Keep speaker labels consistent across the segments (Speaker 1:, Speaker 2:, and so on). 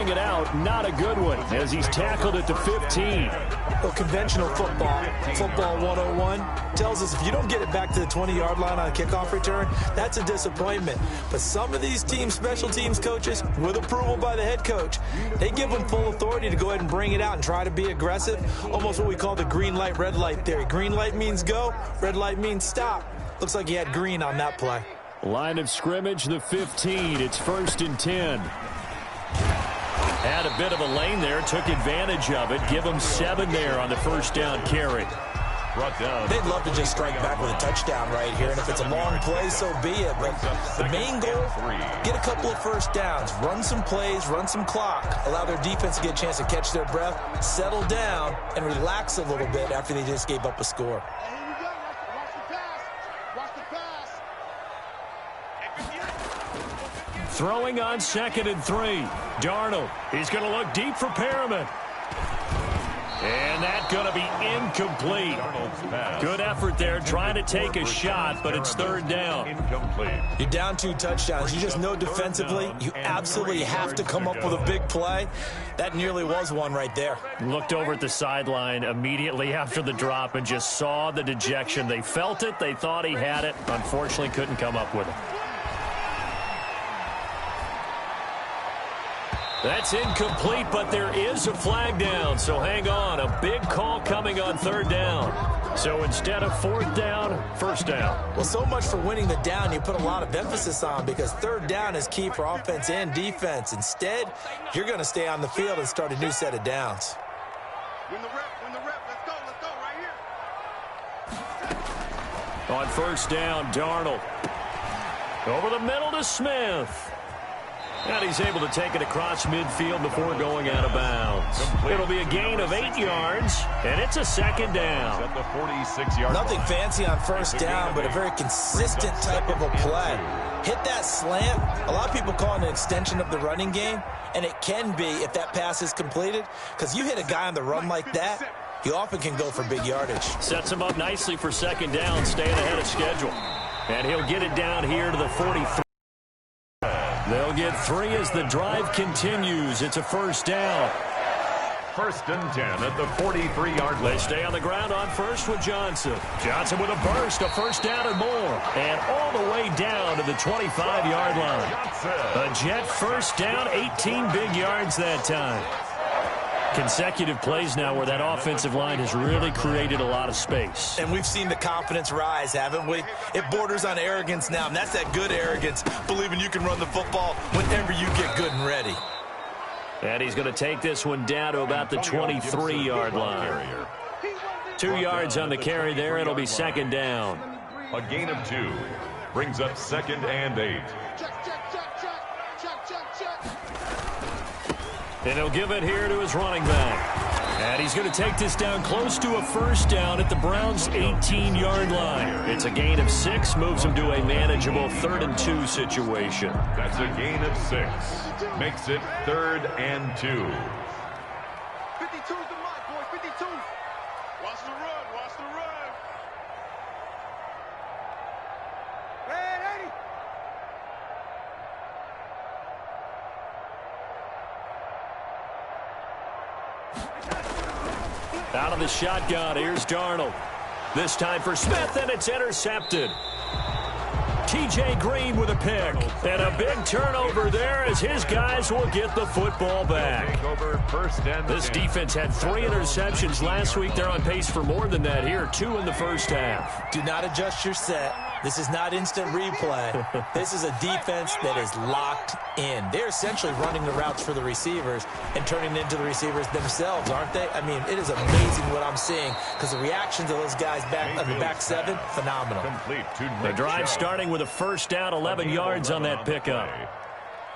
Speaker 1: throwing it out, not a good one, as he's tackled at the 15.
Speaker 2: Well, conventional football 101, tells us if you don't get it back to the 20-yard line on a kickoff return, that's a disappointment. But some of these special teams coaches, with approval by the head coach, they give them full authority to go ahead and bring it out and try to be aggressive, almost what we call the green light, red light theory. Green light means go, red light means stop. Looks like he had green on that play.
Speaker 1: Line of scrimmage, the 15. It's 1st and 10. Had a bit of a lane there, took advantage of it. Give him 7 there on the first down carry.
Speaker 3: Brought down.
Speaker 2: They'd love to just strike back with a touchdown right here, and if it's a long play, so be it. But the main goal, get a couple of first downs, run some plays, run some clock, allow their defense to get a chance to catch their breath, settle down, and relax a little bit after they just gave up a score.
Speaker 1: Throwing on 2nd and 3. Darnold, he's going to look deep for Perriman. And that's going to be incomplete. Good effort there, trying to take a shot, but it's 3rd down.
Speaker 3: Incomplete.
Speaker 2: You're down 2 touchdowns. You just know defensively, you absolutely have to come up with a big play. That nearly was one right there.
Speaker 1: Looked over at the sideline immediately after the drop and just saw the dejection. They felt it. They thought he had it. Unfortunately, couldn't come up with it. That's incomplete, but there is a flag down, so hang on. A big call coming on 3rd down. So instead of 4th down, 1st down.
Speaker 2: Well, so much for winning the down you put a lot of emphasis on, because 3rd down is key for offense and defense. Instead, you're going to stay on the field and start a new set of downs.
Speaker 4: Win the rep, let's go right here.
Speaker 1: On 1st down, Darnold. Over the middle to Smith. And he's able to take it across midfield before going out of bounds. It'll be a gain of 8 yards, and it's a 2nd down.
Speaker 3: At the 46-yard
Speaker 2: Nothing
Speaker 3: line.
Speaker 2: fancy on 1st down, but a very consistent type of a play. Hit that slant. A lot of people call it an extension of the running game, and it can be if that pass is completed, because you hit a guy on the run like that, he often can go for big yardage.
Speaker 1: Sets him up nicely for 2nd down, staying ahead of schedule. And he'll get it down here to the 43. They'll get 3 as the drive continues. It's a 1st down.
Speaker 3: 1st and 10 at the 43-yard line.
Speaker 1: They stay on the ground on 1st with Johnson. Johnson with a burst, a 1st down and more. And all the way down to the 25-yard line. A Jet 1st down, 18 big yards that time. Consecutive plays now where that offensive line has really created a lot of space.
Speaker 2: And we've seen the confidence rise, haven't we? It borders on arrogance now, and that's that good arrogance, believing you can run the football whenever you get good and ready.
Speaker 1: And he's going to take this one down to about the 23-yard line. 2 yards on the carry there. It'll be 2nd down.
Speaker 3: A gain of 2 brings up 2nd and 8.
Speaker 1: And he'll give it here to his running back. And he's going to take this down close to a 1st down at the Browns' 18-yard line. It's a gain of 6, moves him to a manageable 3rd and 2 situation.
Speaker 3: That's a gain of 6. Makes it 3rd and 2.
Speaker 4: 52's the mark, boys, 52. Watch the run, watch the run. Red 80.
Speaker 1: Out of the shotgun, here's Darnold. This time for Smith, and it's intercepted. T.J. Green with a pick. And a big turnover there as his guys will get the football back. This defense had 3 interceptions last week. They're on pace for more than that here. 2 in the 1st half.
Speaker 2: Do not adjust your set. This is not instant replay. This is a defense that is locked in. They're essentially running the routes for the receivers and turning it into the receivers themselves, aren't they? I mean, it is amazing what I'm seeing because the reactions of those guys back on the back 7, phenomenal.
Speaker 1: The drive starting with a 1st down, 11 yards on that pickup.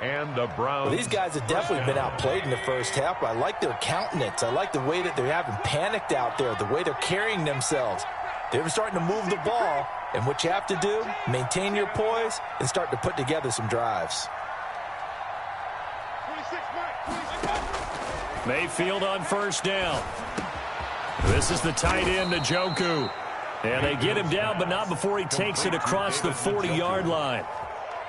Speaker 3: And the Browns.
Speaker 2: Well, these guys have definitely been outplayed in the 1st half, but I like their countenance. I like the way that they're having panicked out there, the way they're carrying themselves. They're starting to move the ball, and what you have to do, maintain your poise and start to put together some drives.
Speaker 1: Mayfield on 1st down. This is the tight end, Njoku. And they get him down, but not before he takes it across the 40-yard line.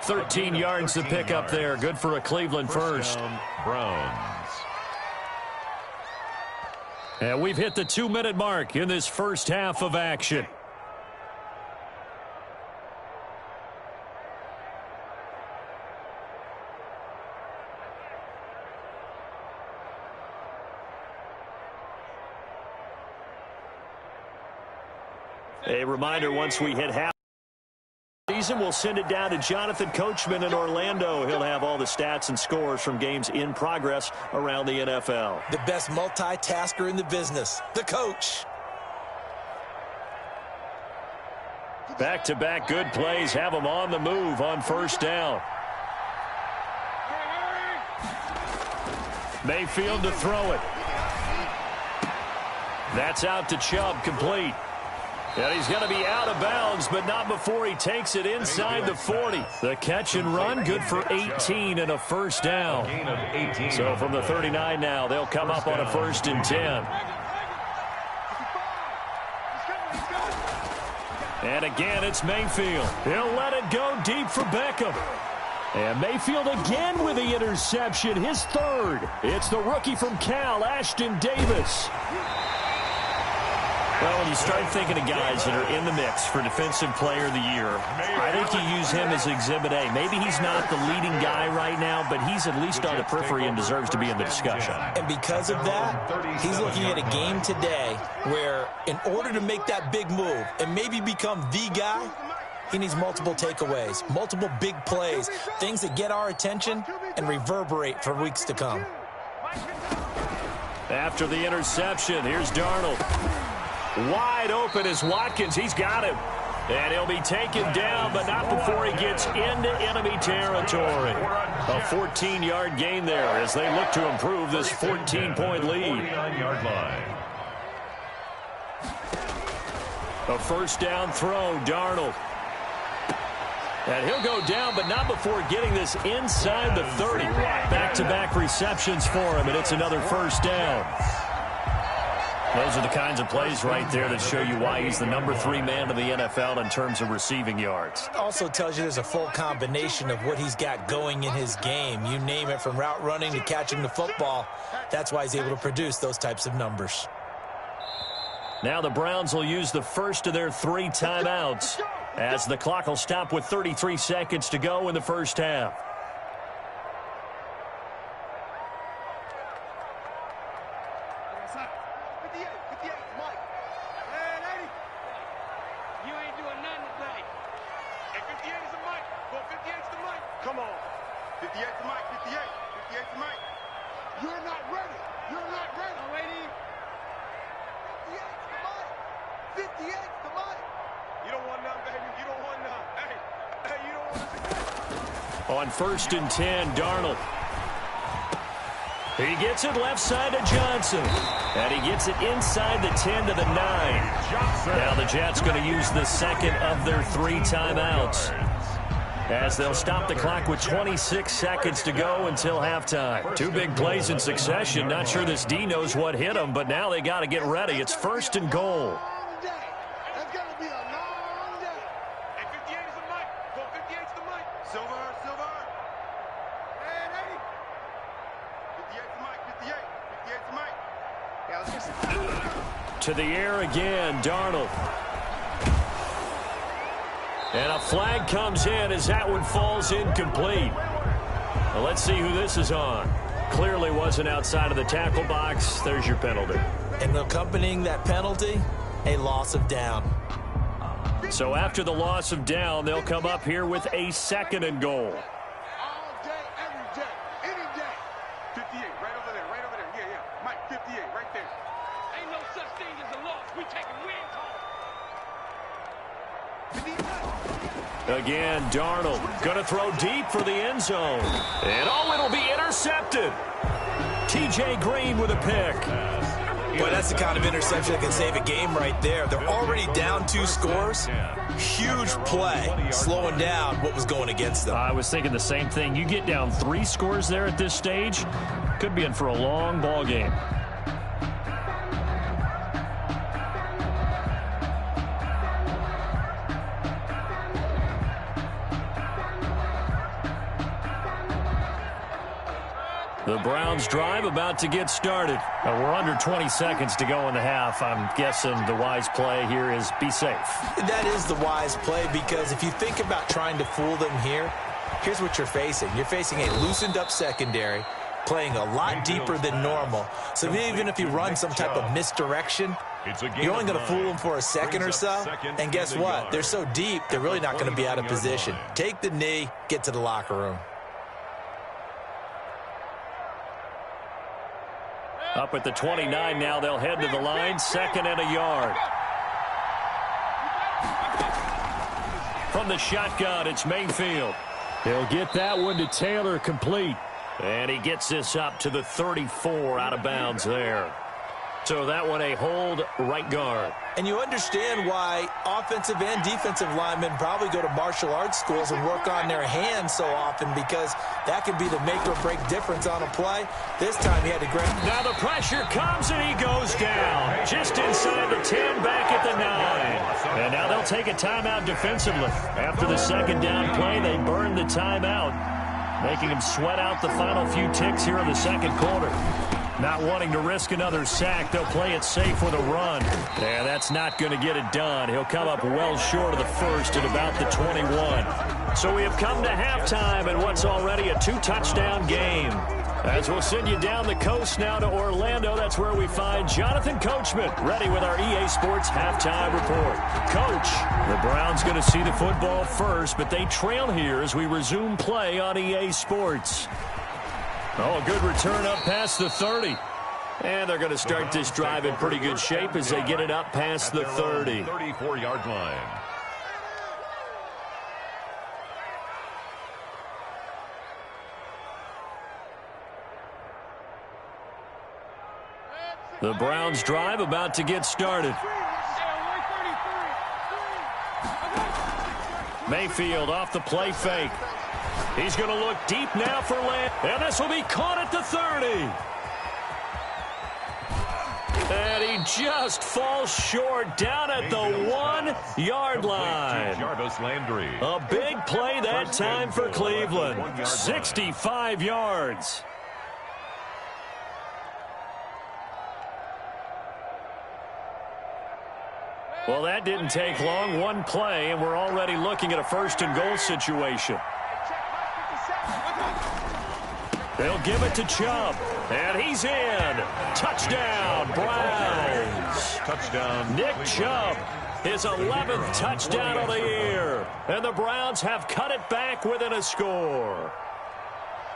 Speaker 1: 13 yards to pick up there. Good for a Cleveland first.
Speaker 3: Browns.
Speaker 1: And we've hit the 2-minute mark in this first half of action. A reminder, once we hit half season, we'll send it down to Jonathan Coachman in Orlando. He'll have all the stats and scores from games in progress around the NFL.
Speaker 2: The best multitasker in the business, the coach.
Speaker 1: Back-to-back good plays have them on the move on first down. Mayfield to throw it. That's out to Chubb, complete. And he's going to be out of bounds, but not before he takes it inside the 40. The catch and run, good for 18 and a first down. So from the 39 now, they'll come up on a 1st and 10. And again, it's Mayfield. He'll let it go deep for Beckham. And Mayfield again with the interception, his 3rd. It's the rookie from Cal, Ashton Davis. Well, when you start thinking of guys that are in the mix for Defensive Player of the Year, I think you use him as Exhibit A. Maybe he's not the leading guy right now, but he's at least on the periphery and deserves to be in the discussion.
Speaker 2: And because of that, he's looking at a game today where in order to make that big move and maybe become the guy, he needs multiple takeaways, multiple big plays, things that get our attention and reverberate for weeks to come.
Speaker 1: After the interception, here's Darnold. Wide open is Watkins. He's got him. And he'll be taken down, but not before he gets into enemy territory. A 14-yard gain there as they look to improve this 14-point lead. A first down throw, Darnold. And he'll go down, but not before getting this inside the 30. Back-to-back receptions for him, and it's another first down. Those are the kinds of plays right there that show you why he's the number 3 man of the NFL in terms of receiving yards.
Speaker 2: Also tells you there's a full combination of what he's got going in his game. You name it, from route running to catching the football. That's why he's able to produce those types of numbers.
Speaker 1: Now the Browns will use the first of their 3 timeouts as the clock will stop with 33 seconds to go in the first half.
Speaker 4: Come on. 58 to Mike, 58. 58 to Mike. You're not ready. You're not ready. I'm ready. 58 to Mike. 58 to Mike. You don't want none, baby. You don't want none. Hey, you don't want
Speaker 1: On
Speaker 4: none.
Speaker 1: 1st and 10, Darnold. He gets it left side to Johnson. And he gets it inside the 10 to the 9. Now the Jets going to use the second of their 3 timeouts, as they'll stop the clock with 26 seconds to go until halftime. 2 big plays in succession. Not sure this D knows what hit him, but now they got to get ready. It's 1st and goal.
Speaker 4: That's going to be a long day. Hey, 58 is the Mike. Go 58 is the Mike. Silver. And 80. 58 to Mike. 58. 58 to Mike. Yeah, let's get some.
Speaker 1: To the air again, Darnold. And a flag comes in as that one falls incomplete. Well, let's see who this is on. Clearly wasn't outside of the tackle box. There's your penalty.
Speaker 2: And accompanying that penalty, a loss of down.
Speaker 1: So after the loss of down, they'll come up here with a 2nd and goal.
Speaker 4: All day, every day, any day. 58, right over there. Yeah. Mike, 58, right there. Ain't no such thing as a loss. We taking wins home.
Speaker 1: Again, Darnold going to throw deep for the end zone. And it'll be intercepted. T.J. Green with a pick.
Speaker 2: Boy, that's the kind of interception that can save a game right there. They're already down 2 scores. Huge play, slowing down what was going against them.
Speaker 1: I was thinking the same thing. You get down 3 scores there at this stage, could be in for a long ball game. The Browns drive about to get started.
Speaker 5: We're under 20 seconds to go in the half. I'm guessing the wise play here is be safe.
Speaker 2: That is the wise play, because if you think about trying to fool them here, here's what you're facing. You're facing a loosened up secondary, playing a lot deeper than normal. So even if you run some type of misdirection, you're only going to fool them for a second or so. And guess what? They're so deep, they're really not going to be out of position. Take the knee, get to the locker room.
Speaker 1: Up at the 29 now, they'll head to the line, 2nd and a yard. From the shotgun, it's Mayfield.
Speaker 5: He'll get that one to Taylor, complete.
Speaker 1: And he gets this up to the 34, out of bounds there. So that one a hold, right guard.
Speaker 2: And you understand why offensive and defensive linemen probably go to martial arts schools and work on their hands so often, because that can be the make or break difference on a play. This time he had to grab.
Speaker 1: Now the pressure comes and he goes down. Just inside the 10, back at the 9. And now they'll take a timeout defensively. After the second down play, they burn the timeout, making them sweat out the final few ticks here in the second quarter. Not wanting to risk another sack, they'll play it safe with a run. Yeah, that's not going to get it done. He'll come up well short of the first at about the 21. So we have come to halftime in what's already a 2-touchdown game. As we'll send you down the coast now to Orlando, that's where we find Jonathan Coachman, ready with our EA Sports halftime report. Coach, the Browns going to see the football first, but they trail here as we resume play on EA Sports. Oh, good return up past the 30. And they're going to start this drive in pretty good shape as they get it up past the 30.
Speaker 3: 34-yard line.
Speaker 1: The Browns drive about to get started. Mayfield off the play fake. He's going to look deep now for Land. And this will be caught at the 30. And he just falls short down at the 1-yard line.
Speaker 3: Jarvis Landry.
Speaker 1: A big play that time for Cleveland. 65 yards. Well, that didn't take long. One play, and we're already looking at a 1st and goal situation. They'll give it to Chubb, and he's in. Touchdown, Browns.
Speaker 3: Touchdown.
Speaker 1: Nick Chubb, his 11th touchdown of the year. And the Browns have cut it back within a score.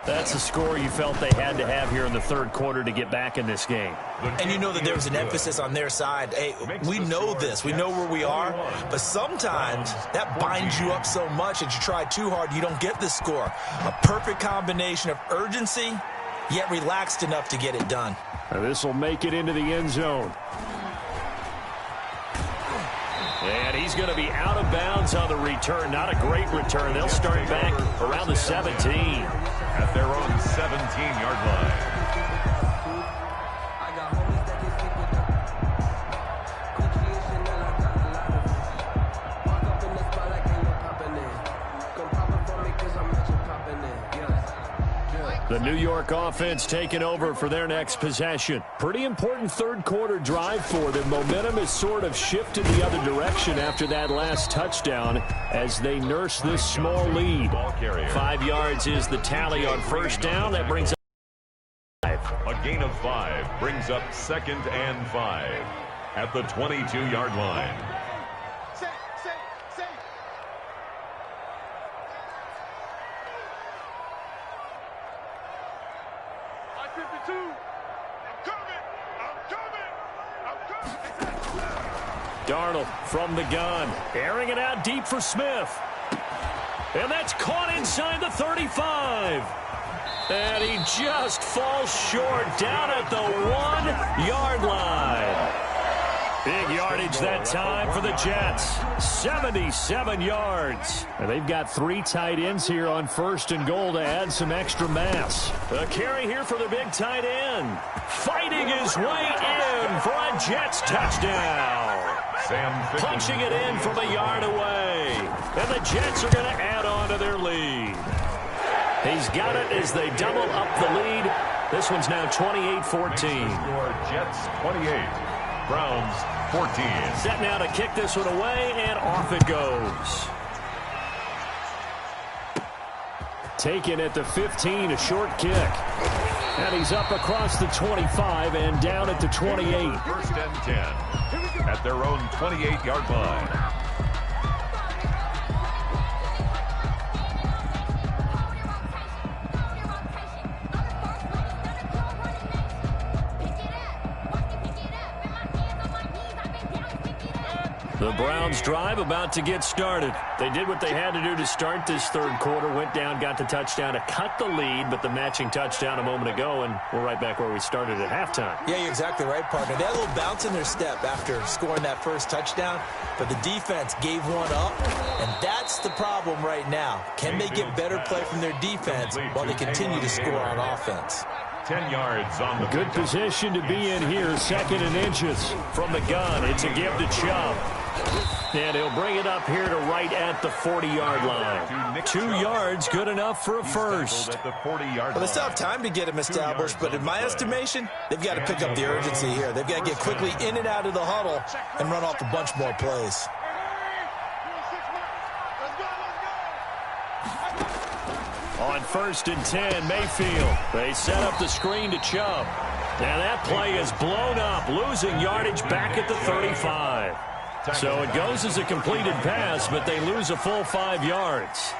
Speaker 5: That's a score you felt they had to have here in the third quarter to get back in this game.
Speaker 2: And you know that there was an emphasis on their side. Hey, we know this. We know where we are. But sometimes that binds you up so much that you try too hard, you don't get the score. A perfect combination of urgency, yet relaxed enough to get it done.
Speaker 5: This will make it into the end zone.
Speaker 1: And he's going to be out of bounds on the return. Not a great return. They'll start back around the 17.
Speaker 3: At their own 17-yard line.
Speaker 1: The New York offense taking over for their next possession. Pretty important third quarter drive for them. Momentum has sort of shifted the other direction after that last touchdown as they nurse this small lead. 5 yards is the tally on first down. That brings up 5.
Speaker 3: A gain of 5 brings up 2nd and 5 at the 22-yard line.
Speaker 1: Darnold from the gun, airing it out deep for Smith. And that's caught inside the 35. And he just falls short down at the 1-yard line. Big yardage that time for the Jets. 77 yards.
Speaker 5: And they've got 3 tight ends here on 1st and goal to add some extra mass.
Speaker 1: A carry here for the big tight end. Fighting his way in for a Jets touchdown. Punching it in from a yard away. And the Jets are going to add on to their lead. He's got it as they double up the lead This one's now 28-14.
Speaker 3: Score Jets 28, Browns 14.
Speaker 1: Set now to kick this one away, and off it goes. Taken at the 15, a short kick. And he's up across the 25 and down at the 28.
Speaker 3: First and 10 at their own 28-yard line.
Speaker 1: The Browns drive about to get started. They did what they had to do to start this third quarter. Went down, got the touchdown to cut the lead, but the matching touchdown a moment ago, and we're right back where we started at halftime.
Speaker 2: Yeah, you're exactly right, partner. They had a little bounce in their step after scoring that first touchdown, but the defense gave one up, and that's the problem right now. Can they get better play from their defense while they continue to score on offense?
Speaker 3: 10 yards on the
Speaker 1: good position to be in here, second and inches. From the gun, it's a give to Chubb. And he'll bring it up here to right at the 40-yard line. 2 yards, good enough for a first.
Speaker 2: Well, they still have time to get him established, but in my estimation, they've got to pick up the urgency here. They've got to get quickly in and out of the huddle and run off a bunch more plays.
Speaker 1: On first and 10, Mayfield. They set up the screen to Chubb. And that play is blown up, losing yardage back at the 35. So it goes as a completed pass, but they lose a full 5 yards.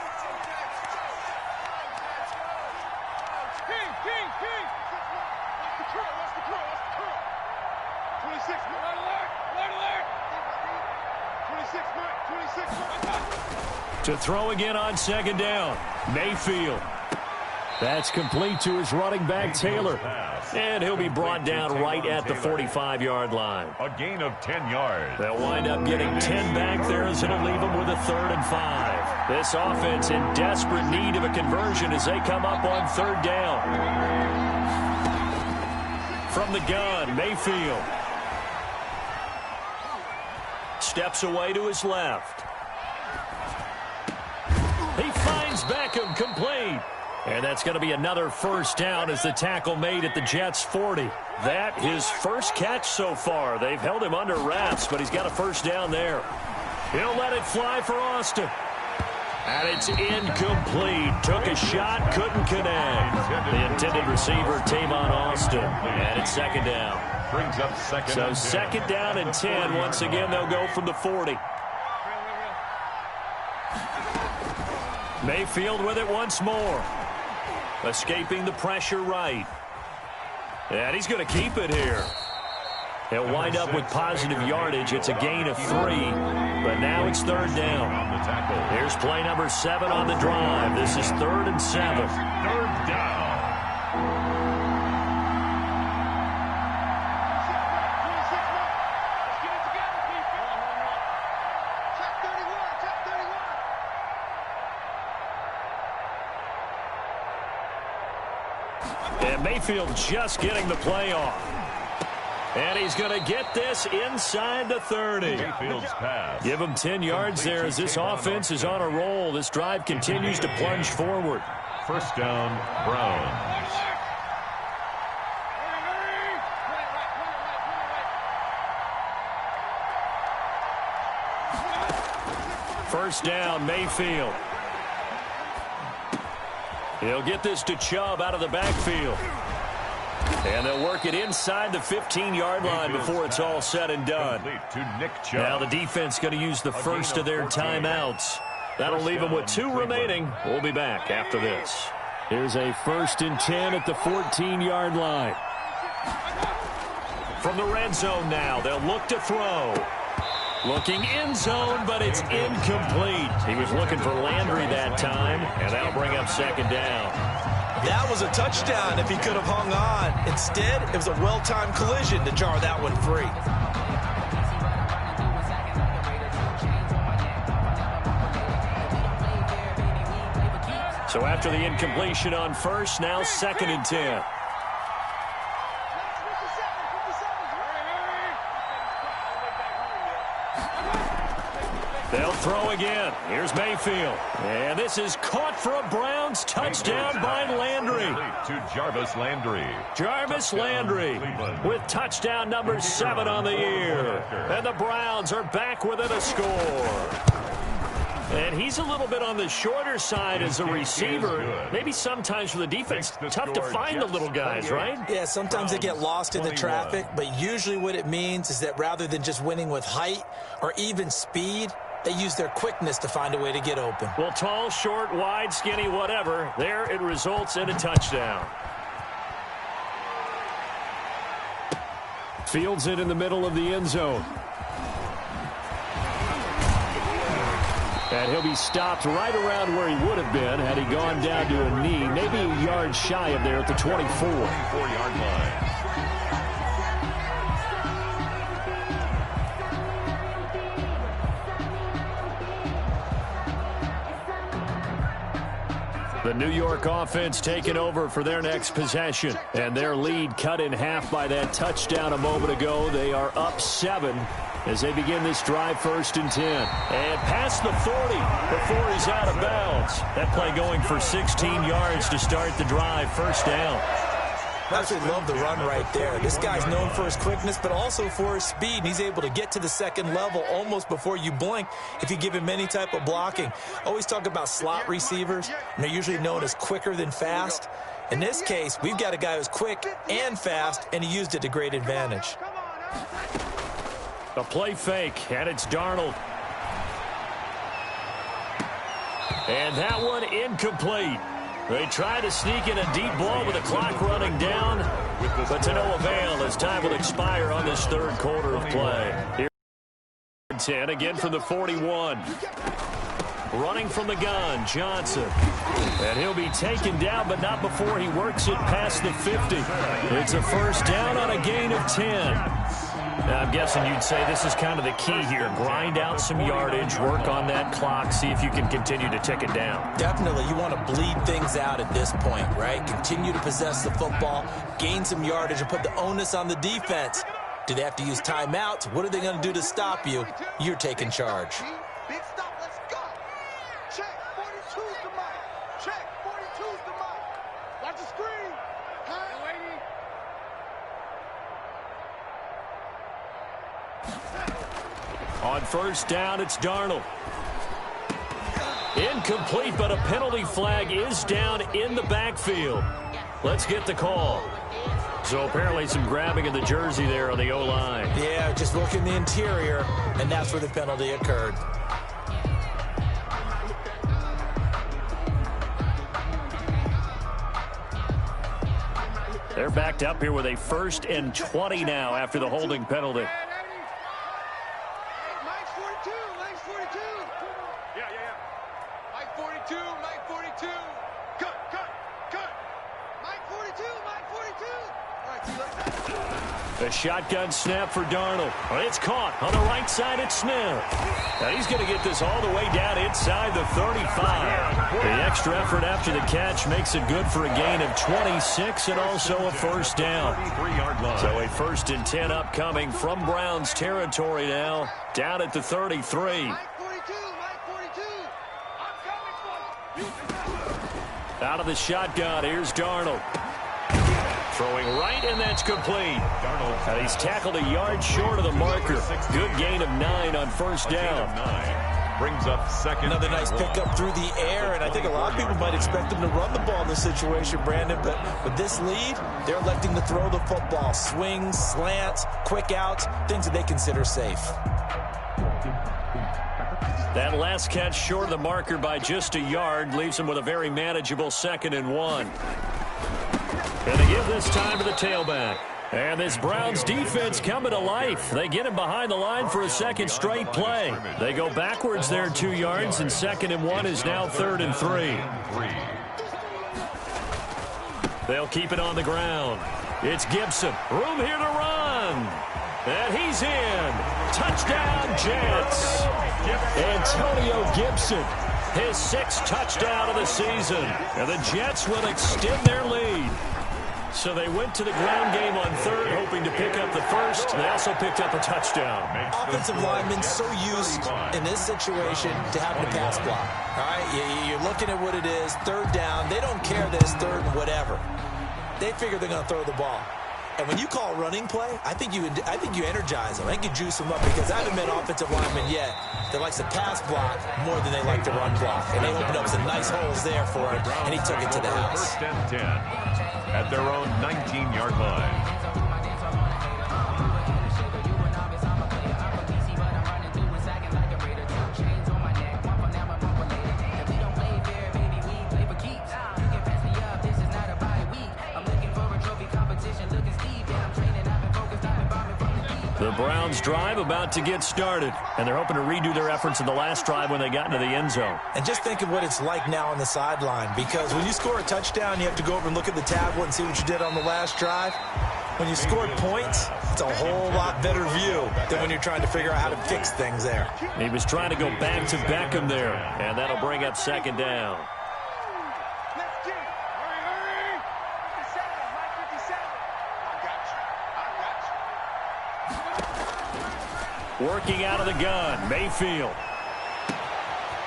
Speaker 1: To throw again on second down, Mayfield. That's complete to his running back, Taylor. And he'll be brought down right at the 45-yard line.
Speaker 3: A gain of 10 yards.
Speaker 1: They'll wind up getting 10 back there as it'll leave them with a 3rd and 5. This offense in desperate need of a conversion as they come up on 3rd down. From the gun, Mayfield. Steps away to his left. He finds Beckham, complete. And that's going to be another first down as the tackle made at the Jets' 40. That his first catch so far. They've held him under wraps, but he's got a first down there. He'll let it fly for Austin. And it's incomplete. Took a shot, couldn't connect. The intended receiver, Tavon Austin. And it's second down.
Speaker 3: Brings up
Speaker 1: second down and 10. Once again, they'll go from the 40. Mayfield with it once more. Escaping the pressure right. And he's going to keep it here. He'll wind up with positive yardage. It's a gain of 3. But now it's 3rd down. Here's play number 7 on the drive. This is 3rd and 7.
Speaker 3: 3rd down.
Speaker 1: And Mayfield just getting the play off. And he's going to get this inside the 30.
Speaker 3: Mayfield's pass.
Speaker 1: Give him 10 yards there as this offense is on a roll. This drive continues to plunge forward.
Speaker 3: First down, Browns.
Speaker 1: First down, Mayfield. He'll get this to Chubb out of the backfield. And they'll work it inside the 15-yard line before it's all said and done. Now the defense going to use the first of their timeouts. That'll leave them with 2 remaining. We'll be back after this. Here's a 1st and 10 at the 14-yard line. From the red zone now, they'll look to throw. Looking end zone, but it's incomplete. He was looking for Landry that time, and that'll bring up second down.
Speaker 2: That was a touchdown if he could have hung on. Instead, it was a well-timed collision to jar that one free.
Speaker 1: So after the incompletion on first, now 2nd and 10. They'll throw again. Here's Mayfield. And this is caught for a Browns touchdown by Landry.
Speaker 3: To Jarvis Landry.
Speaker 1: Jarvis Landry with touchdown number 7 on the year. And the Browns are back within a score. And he's a little bit on the shorter side as a receiver. Maybe sometimes for the defense, tough to find the little guys, right?
Speaker 2: Yeah, sometimes they get lost in the traffic, but usually what it means is that rather than just winning with height or even speed, they use their quickness to find a way to get open.
Speaker 1: Well, tall, short, wide, skinny, whatever, there it results in a touchdown. Fields it in the middle of the end zone. And he'll be stopped right around where he would have been had he gone down to a knee, maybe a yard shy of there at the 24.
Speaker 3: 24-yard line.
Speaker 1: The New York offense taking over for their next possession. And their lead cut in half by that touchdown a moment ago. They are up 7 as they begin this drive, 1st and 10. And past the 40 before he's out of bounds. That play going for 16 yards to start the drive, 1st down.
Speaker 2: I absolutely love the run right there. This guy's known for his quickness, but also for his speed. And he's able to get to the second level almost before you blink if you give him any type of blocking. Always talk about slot receivers, and they're usually known as quicker than fast. In this case, we've got a guy who's quick and fast, and he used it to great advantage.
Speaker 1: A play fake, and it's Darnold. And that one incomplete. They try to sneak in a deep ball with the clock running down, but to no avail as time will expire on this 3rd quarter of play. Here 10 again from the 41. Running from the gun, Johnson. And he'll be taken down, but not before he works it past the 50. It's a 1st down on a gain of 10. Now, I'm guessing you'd say this is kind of the key here. Grind out some yardage, work on that clock, see if you can continue to tick it down.
Speaker 2: Definitely. You want to bleed things out at this point, right? Continue to possess the football, gain some yardage, and put the onus on the defense. Do they have to use timeouts? What are they going to do to stop you? You're taking charge.
Speaker 4: Big stop, let's go. Check, 42's the mic. Check, 42's the mic. Watch the screen. Waiting.
Speaker 1: On 1st down, it's Darnold. Incomplete, but a penalty flag is down in the backfield. Let's get the call. So apparently some grabbing of the jersey there on the O-line.
Speaker 2: Yeah, just working the interior, and that's where the penalty occurred.
Speaker 1: They're backed up here with a 1st and 20 now after the holding penalty.
Speaker 4: Mike 42, Mike 42. Yeah. Mike 42, Mike 42. Cut. Mike 42, Mike 42. All right, see, look.
Speaker 1: The shotgun snap for Darnold. It's caught on the right side at Smith. Now he's going to get this all the way down inside the 35. The extra effort after the catch makes it good for a gain of 26 and also a 1st down. So a 1st and 10 upcoming from Browns territory now, down at the 33.
Speaker 4: Mike 42, Mike 42. I'm coming for you.
Speaker 1: Out of the shotgun, here's Darnold. Throwing right, and that's complete. And he's tackled a yard short of the marker. Good gain of 9 on 1st down.
Speaker 3: Brings up 2nd.
Speaker 2: Another nice pickup through the air, and I think a lot of people might expect him to run the ball in this situation, Brandon, but with this lead, they're electing to throw the football. Swings, slants, quick outs, things that they consider safe.
Speaker 1: That last catch short of the marker by just a yard leaves him with a very manageable 2nd and 1. And they give this time to the tailback. And this Browns defense coming to life. They get him behind the line for a 2nd straight play. They go backwards there 2 yards, and 2nd and 1 is now 3rd and 3. They'll keep it on the ground. It's Gibson. Room here to run. And he's in. Touchdown, Jets. Antonio Gibson, his 6th touchdown of the season. And the Jets will extend their lead. So they went to the ground game on third, hoping to pick up the first. They also picked up a touchdown.
Speaker 2: Offensive linemen so used in this situation to having a pass block. All right, you're looking at what it is, third down. They don't care that it's third and whatever. They figure they're going to throw the ball. And when you call a running play, I think you energize them. I think you juice them up, because I haven't met offensive linemen yet that likes to pass block more than they like to run block. And they opened up some nice holes there for him, and he took it to the house.
Speaker 3: First and 10 at their own 19-yard line.
Speaker 1: The Browns drive about to get started, and they're hoping to redo their efforts in the last drive when they got into the end zone.
Speaker 2: And just think of what it's like now on the sideline, because when you score a touchdown, you have to go over and look at the tablet and see what you did on the last drive. When you scored points, it's a whole lot better view than when you're trying to figure out how to fix things there.
Speaker 1: He was trying to go back to Beckham there, and that'll bring up second down. Working out of the gun, Mayfield.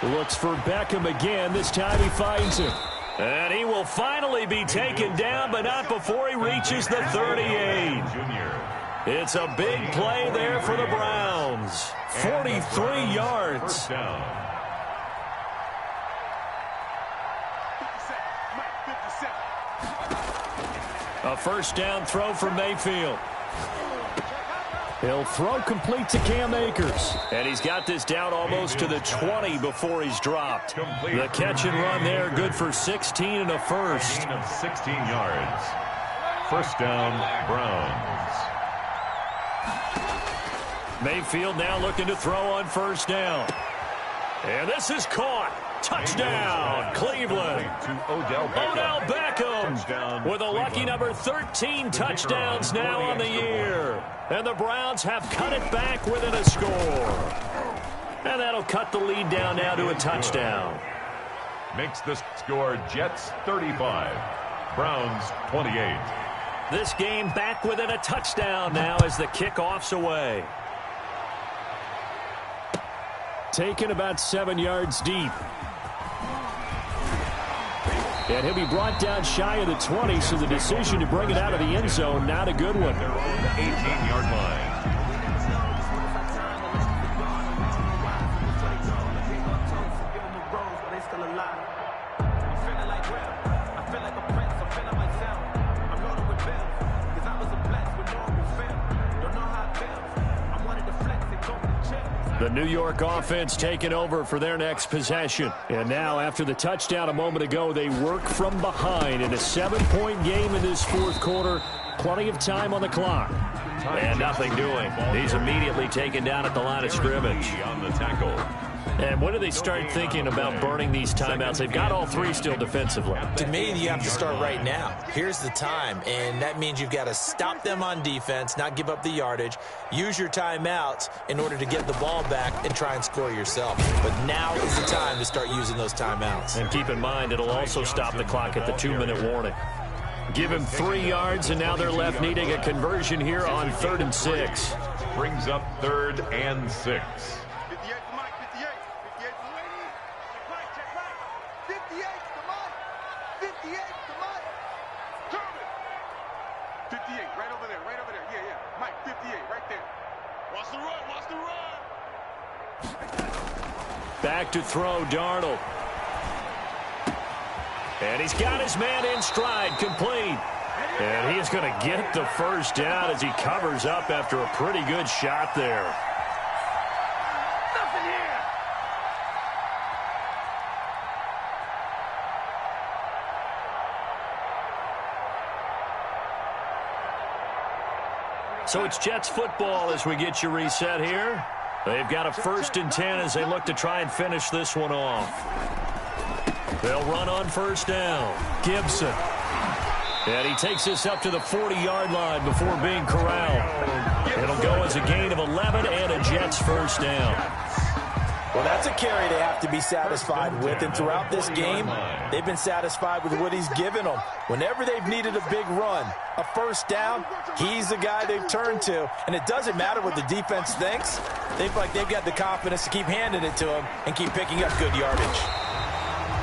Speaker 1: Looks for Beckham again. This time he finds him. And he will finally be taken down, but not before he reaches the 38. It's a big play there for the Browns. 43 yards. A first down throw for Mayfield. He'll throw complete to Cam Akers. And he's got this down almost to the 20 before he's dropped. The catch and run there, good for 16 and a first.
Speaker 3: Gain of 16 yards. First down, Browns.
Speaker 1: Mayfield now looking to throw on first down. And this is caught. Touchdown, Cleveland.
Speaker 3: Odell
Speaker 1: Beckham with a lucky number 13 touchdowns now on the year. And the Browns have cut it back within a score. And that'll cut the lead down now to a touchdown.
Speaker 3: Makes the score Jets 35, Browns 28.
Speaker 1: This game back within a touchdown now as the kickoff's away. Taken about 7 yards deep. And he'll be brought down shy of the 20, so the decision to bring it out of the end zone, not a good one.
Speaker 3: Their own 18-yard line.
Speaker 1: The New York offense taking over for their next possession. And now, after the touchdown a moment ago, they work from behind in a 7-point game in this fourth quarter. Plenty of time on the clock. And nothing doing. He's immediately taken down at the line of scrimmage.
Speaker 3: On the tackle.
Speaker 1: And when do they start thinking about burning these timeouts? They've got all three still defensively.
Speaker 2: To me, you have to start right now. Here's the time, and that means you've got to stop them on defense, not give up the yardage, use your timeouts in order to get the ball back and try and score yourself. But now is the time to start using those timeouts.
Speaker 1: And keep in mind, it'll also stop the clock at the 2-minute warning. Give him 3 yards, and now they're left needing a conversion here on 3rd and 6.
Speaker 3: Brings up 3rd and 6.
Speaker 4: 58, right over there, yeah, Mike, 58, right there. Watch the run.
Speaker 1: Back to throw, Darnold. And he's got his man in stride, complete. And he is going to get the first down as he covers up after a pretty good shot there.
Speaker 4: Nothing here.
Speaker 1: So it's Jets football as we get you reset here. They've got a 1st and 10 as they look to try and finish this one off. They'll run on 1st down. Gibson. And he takes this up to the 40-yard line before being corralled. It'll go as a gain of 11 and a Jets 1st down.
Speaker 2: Well, that's a carry they have to be satisfied with, and throughout this game, they've been satisfied with what he's given them. Whenever they've needed a big run, a first down, he's the guy they've turned to. And it doesn't matter what the defense thinks. They feel like they've got the confidence to keep handing it to him and keep picking up good yardage.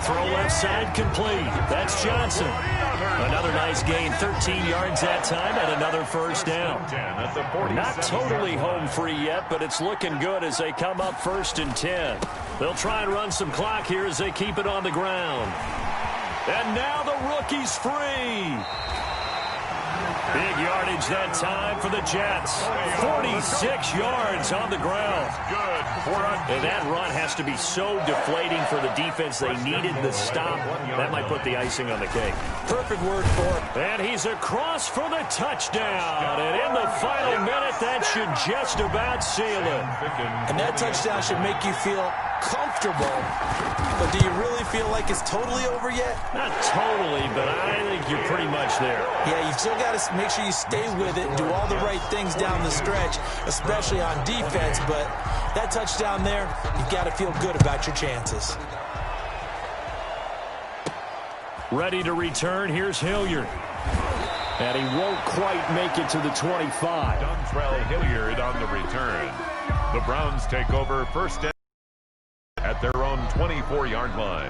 Speaker 1: Throw left side complete. That's Johnson. Another nice gain, 13 yards that time, and another first down. Not totally home free yet, but it's looking good as they come up 1st and 10. They'll try and run some clock here as they keep it on the ground. And now the rookie's free. Big yardage that time for the Jets. 46 yards on the ground. And that run has to be so deflating for the defense. They needed the stop. That might put the icing on the cake.
Speaker 2: Perfect word for it.
Speaker 1: And he's across for the touchdown. And in the final minute, that should just about seal it.
Speaker 2: And that touchdown should make you feel comfortable. But do you really feel like it's totally over yet?
Speaker 1: Not totally, but I think you're pretty much there.
Speaker 2: Yeah, you still got to make sure you stay with it and do all the right things down the stretch, especially on defense. But that touchdown there, you've got to feel good about your chances.
Speaker 1: Ready to return, here's Hilliard. And he won't quite make it to the 25.
Speaker 3: Dontrell Hilliard on the return. The Browns take over first down at their own 24-yard line.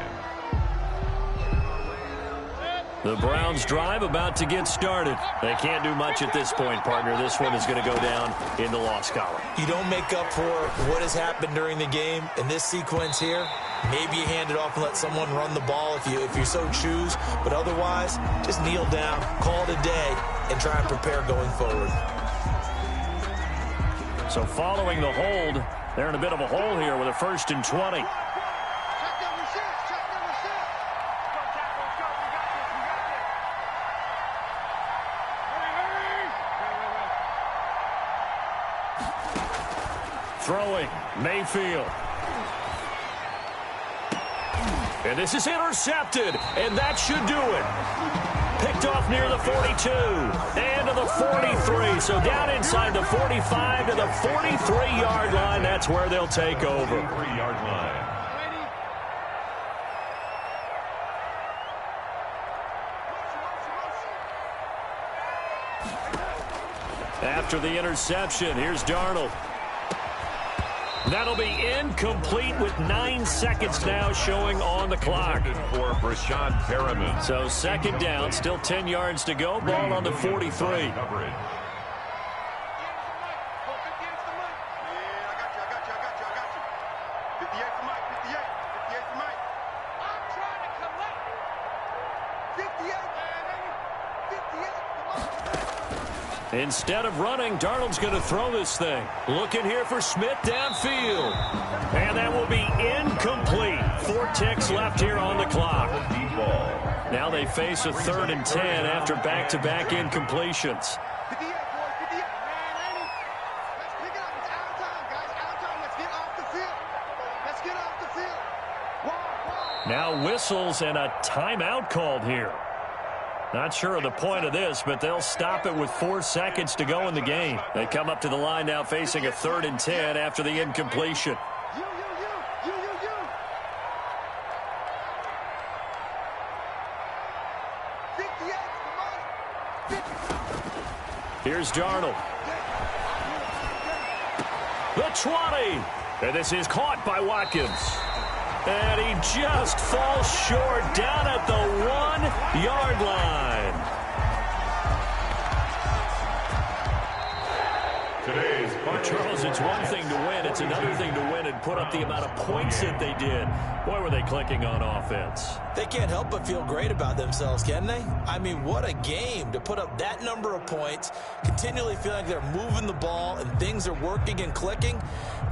Speaker 1: The Browns drive about to get started. They can't do much at this point, partner. This one is going to go down in the loss column.
Speaker 2: You don't make up for what has happened during the game in this sequence here. Maybe you hand it off and let someone run the ball if you so choose. But otherwise, just kneel down, call it a day, and try and prepare going forward.
Speaker 1: So following the hold, they're in a bit of a hole here with a 1st and 20. Throwing, Mayfield. And this is intercepted, and that should do it. Picked off near the 42 and to the 43. So down inside the 45 to the 43-yard line. That's where they'll take over.
Speaker 3: 3-yard line.
Speaker 1: After the interception, here's Darnold. That'll be incomplete with 9 seconds now showing on the clock.
Speaker 3: For Brashad Perriman.
Speaker 1: So 2nd down, still 10 yards to go. Ball on the 43. Instead of running, Darnold's going to throw this thing. Looking here for Smith downfield. And that will be incomplete. 4 ticks left here on the clock. Now they face a 3rd and 10 after back-to-back incompletions. Now whistles and a timeout called here. Not sure of the point of this, but they'll stop it with 4 seconds to go in the game. They come up to the line now facing a 3rd and 10 after the incompletion. Here's Darnold. The 20. And this is caught by Watkins. And he just falls short down at the 1-yard line. Charles, it's one thing to win. It's another thing to win and put up the amount of points that they did. Boy, were they clicking on offense.
Speaker 2: They can't help but feel great about themselves, can they? I mean, what a game to put up that number of points, continually feeling like they're moving the ball and things are working and clicking.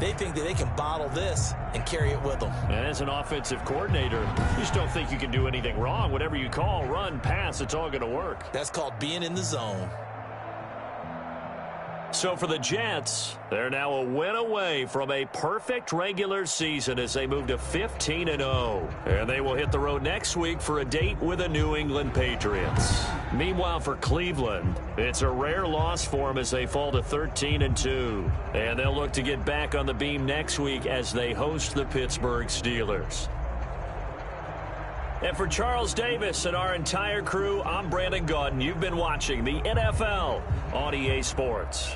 Speaker 2: They think that they can bottle this and carry it with them.
Speaker 1: And as an offensive coordinator, you just don't think you can do anything wrong. Whatever you call, run, pass, it's all going to work.
Speaker 2: That's called being in the zone.
Speaker 1: So for the Jets, they're now a win away from a perfect regular season as they move to 15-0. And they will hit the road next week for a date with the New England Patriots. Meanwhile, for Cleveland, it's a rare loss for them as they fall to 13-2. And they'll look to get back on the beam next week as they host the Pittsburgh Steelers. And for Charles Davis and our entire crew, I'm Brandon Gaudin. You've been watching the NFL on EA Sports.